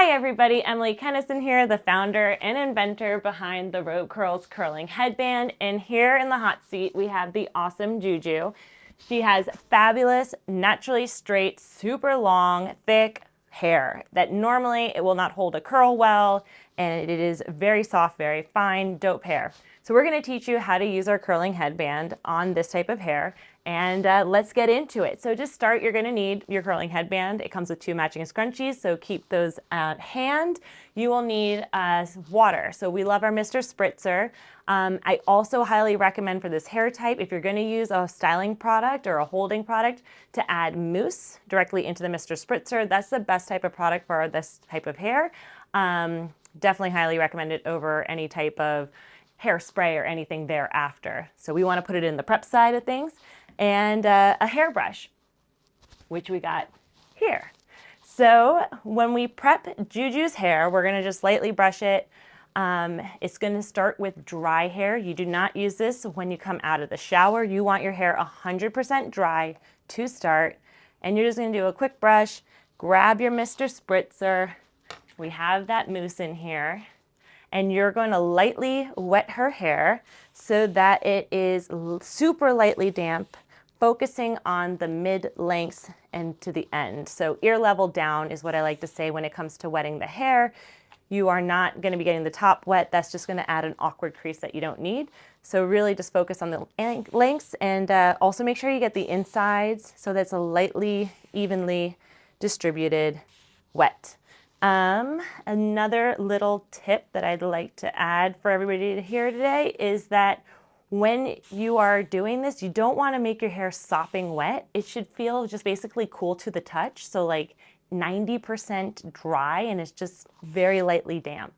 Hi everybody, Emily Kenison here, the founder and inventor behind the RobeCurls Curling Headband. And here in the hot seat, we have the awesome Juju. She has fabulous, naturally straight, super long, thick hair that normally it will not hold a curl well, and it is very soft, very fine, dope hair. So we're going to teach you how to use our curling headband on this type of hair, and let's get into it. So to start, you're going to need your curling headband. It comes with 2 matching scrunchies, so keep those at hand. You will need water. So we love our Mr. Spritzer. I also highly recommend for this hair type, if you're going to use a styling product or a holding product, to add mousse directly into the Mr. Spritzer. That's the best type of product for this type of hair. Definitely highly recommend it over any type of hairspray or anything thereafter. So we want to put it in the prep side of things, and a hairbrush, which we got here. So when we prep Juju's hair, we're going to just lightly brush it. It's going to start with dry hair. You do not use this when you come out of the shower. You want your hair 100% dry to start, and you're just going to do a quick brush, grab your Mr. Spritzer. We have that mousse in here, and you're going to lightly wet her hair so that it is super lightly damp, focusing on the mid-lengths and to the end. So ear level down is what I like to say when it comes to wetting the hair. You are not going to be getting the top wet. That's just going to add an awkward crease that you don't need. So really just focus on the lengths, and also make sure you get the insides so that's a lightly, evenly distributed wet. Another little tip that I'd like to add for everybody to hear today is that when you are doing this, you don't want to make your hair sopping wet. It should feel just basically cool to the touch. So like 90% dry, and it's just very lightly damp.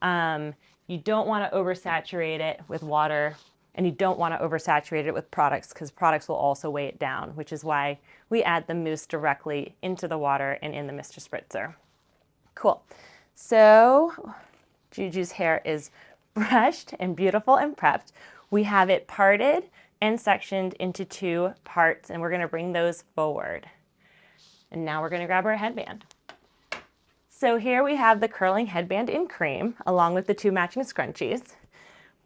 You don't want to oversaturate it with water, and you don't want to oversaturate it with products, because products will also weigh it down, which is why we add the mousse directly into the water and in the Mr. Spritzer. Cool. So Juju's hair is brushed and beautiful and prepped. We have it parted and sectioned into 2 parts, and we're going to bring those forward. And now we're going to grab our headband. So here we have the curling headband in cream, along with the 2 matching scrunchies.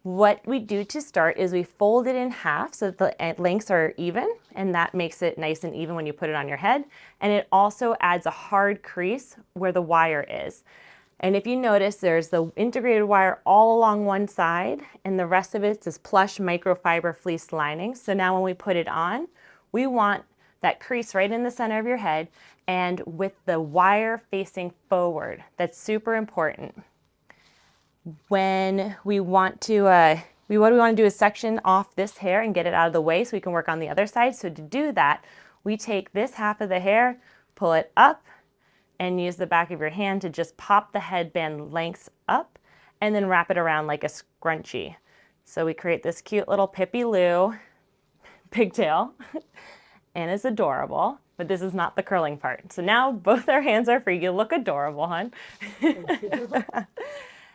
What we do to start is we fold it in half so that the lengths are even, and that makes it nice and even when you put it on your head. And it also adds a hard crease where the wire is. And if you notice, there's the integrated wire all along one side, and the rest of it's this plush microfiber fleece lining. So now when we put it on, we want that crease right in the center of your head and with the wire facing forward. That's super important. When we want to, what we want to do is section off this hair and get it out of the way so we can work on the other side. So to do that, we take this half of the hair, pull it up, and use the back of your hand to just pop the headband lengths up and then wrap it around like a scrunchie. So we create this cute little Pippi Lou pigtail, and it's adorable, but this is not the curling part. So now both our hands are free. You look adorable, hon.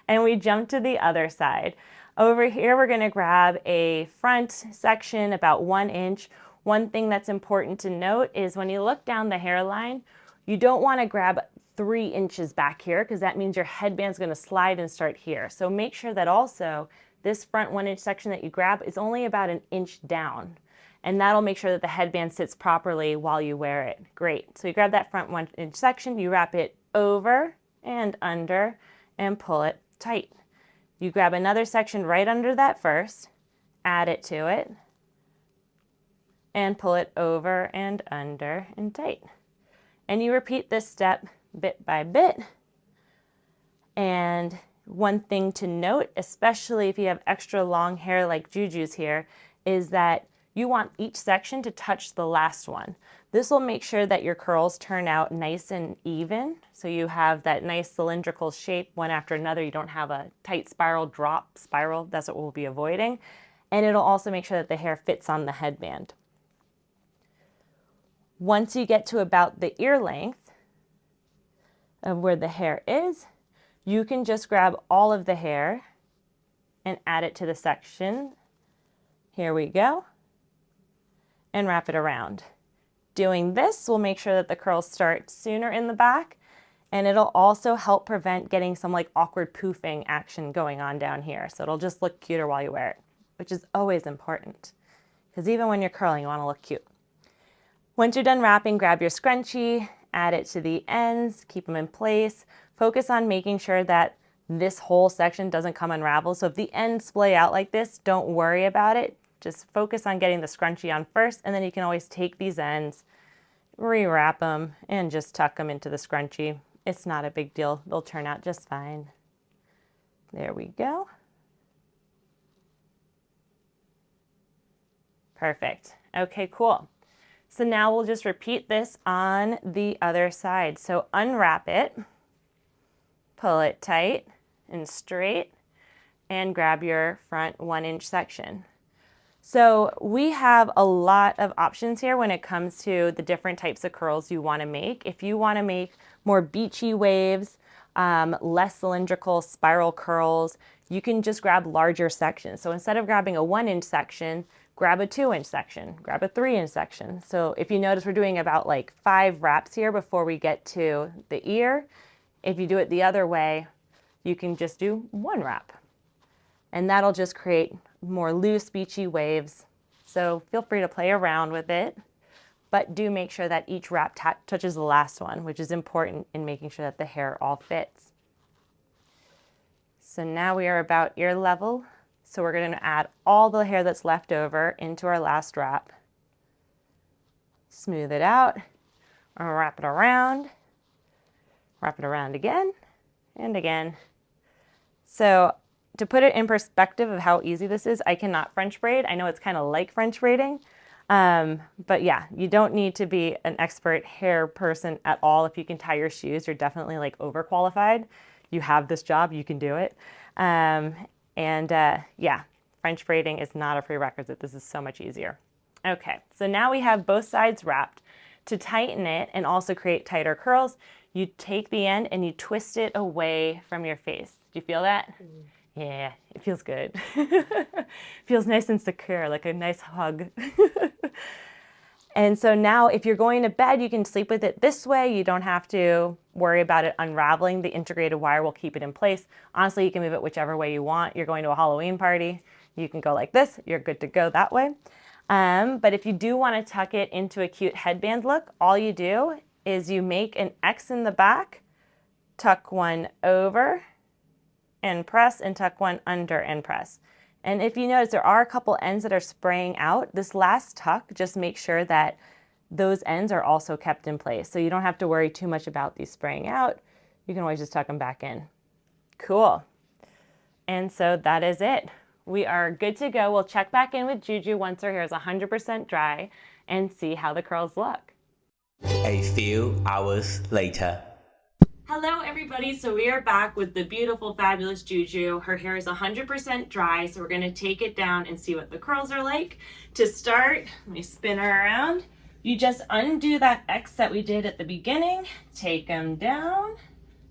And we jump to the other side. Over here, we're gonna grab a front section about 1 inch. One thing that's important to note is when you look down the hairline, you don't wanna grab 3 inches back here, because that means your headband's gonna slide and start here. So make sure that also this front 1 inch section that you grab is only about 1 inch down. And that'll make sure that the headband sits properly while you wear it. Great. So you grab that front 1 inch section, you wrap it over and under and pull it tight. You grab another section right under that first, add it to it, and pull it over and under and tight. And you repeat this step bit by bit. And one thing to note, especially if you have extra long hair like Juju's here, is that you want each section to touch the last one. This will make sure that your curls turn out nice and even, so you have that nice cylindrical shape one after another. You don't have a tight spiral, drop spiral. That's what we'll be avoiding. And it'll also make sure that the hair fits on the headband. Once you get to about the ear length of where the hair is, you can just grab all of the hair and add it to the section. Here we go. And wrap it around. Doing this will make sure that the curls start sooner in the back And it'll also help prevent getting some like awkward poofing action going on down here. So it'll just look cuter while you wear it, which is always important because even when you're curling, you want to look cute. Once you're done wrapping, grab your scrunchie, add it to the ends, keep them in place. Focus on making sure that this whole section doesn't come unraveled. So if the ends splay out like this, don't worry about it. Just focus on getting the scrunchie on first, and then you can always take these ends, rewrap them, and just tuck them into the scrunchie. It's not a big deal. They'll turn out just fine. There we go. Perfect. Okay, cool. So now we'll just repeat this on the other side. So unwrap it, pull it tight and straight, and grab your front 1-inch section. So we have a lot of options here when it comes to the different types of curls you want to make. If you want to make more beachy waves, less cylindrical spiral curls, you can just grab larger sections. So instead of grabbing a 1-inch section, grab a 2-inch section, grab a 3-inch section. So if you notice, we're doing about like 5 wraps here before we get to the ear. If you do it the other way, you can just do 1 wrap. And that'll just create more loose, beachy waves. So feel free to play around with it, but do make sure that each wrap touches the last one, which is important in making sure that the hair all fits. So now we are about ear level. So we're going to add all the hair that's left over into our last wrap. Smooth it out, wrap it around again and again. So to put it in perspective of how easy this is, I cannot French braid. I know it's kind of like French braiding, but yeah, you don't need to be an expert hair person at all. If you can tie your shoes, you're definitely like overqualified. You have this job, you can do it. Yeah, French braiding is not a prerequisite. This is so much easier. Okay, so now we have both sides wrapped. To tighten it and also create tighter curls, you take the end and you twist it away from your face. Do you feel that? Yeah, it feels good. Feels nice and secure, like a nice hug. And so now if you're going to bed, you can sleep with it this way. You don't have to worry about it unraveling. The integrated wire will keep it in place. Honestly, you can move it whichever way you want. You're going to a Halloween party, you can go like this. You're good to go that way. But if you do want to tuck it into a cute headband look, all you do is you make an X in the back, tuck one over, and press, and tuck one under and press. And if you notice, there are a couple ends that are spraying out. This last tuck, just make sure that those ends are also kept in place. So you don't have to worry too much about these spraying out. You can always just tuck them back in. Cool. And so that is it. We are good to go. We'll check back in with Juju once her hair is 100% dry and see how the curls look. A few hours later. Hello everybody, so we are back with the beautiful, fabulous Juju. Her hair is 100% dry, so we're gonna take it down and see what the curls are like. To start, let me spin her around. You just undo that X that we did at the beginning, take them down,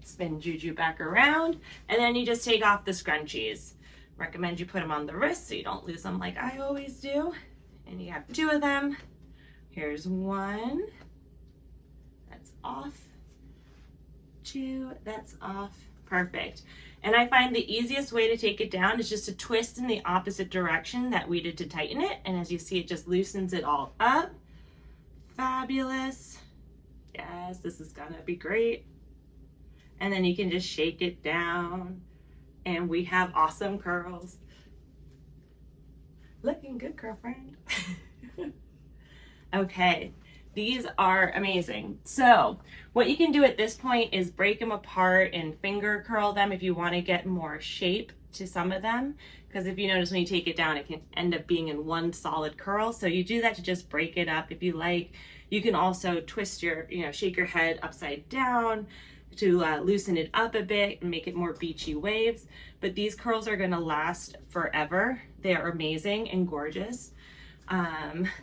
spin Juju back around, and then you just take off the scrunchies. Recommend you put them on the wrist so you don't lose them like I always do. And you have 2 of them. Here's 1, that's off. 2, that's off. Perfect. And I find the easiest way to take it down is just to twist in the opposite direction that we did to tighten it. And as you see, it just loosens it all up. Fabulous. Yes, this is gonna be great. And then you can just shake it down and we have awesome curls. Looking good, girlfriend. Okay. These are amazing. So what you can do at this point is break them apart and finger curl them if you want to get more shape to some of them. Because if you notice when you take it down, it can end up being in one solid curl. So you do that to just break it up if you like. You can also twist your, shake your head upside down to loosen it up a bit and make it more beachy waves. But these curls are going to last forever. They are amazing and gorgeous.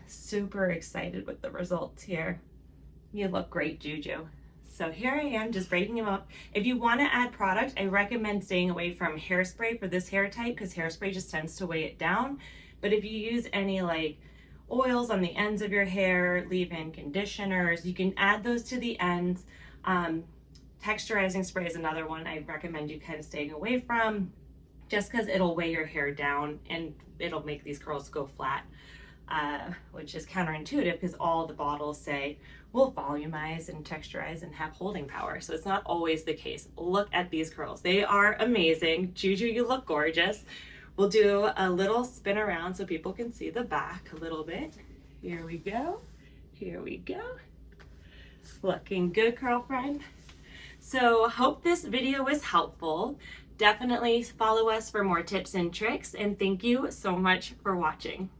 Super excited with the results here. You look great, Juju. So here I am just breaking them up. If you want to add product, I recommend staying away from hairspray for this hair type because hairspray just tends to weigh it down. But if you use any like oils on the ends of your hair, leave-in conditioners, you can add those to the ends. Texturizing spray is another one I recommend you kind of staying away from, just because it'll weigh your hair down and it'll make these curls go flat, which is counterintuitive because all the bottles say will volumize and texturize and have holding power. So it's not always the case. Look at these curls. They are amazing. Juju, you look gorgeous. We'll do a little spin around so people can see the back a little bit. Here we go. Here we go. Looking good, curl friend. So hope this video was helpful. Definitely follow us for more tips and tricks, and thank you so much for watching.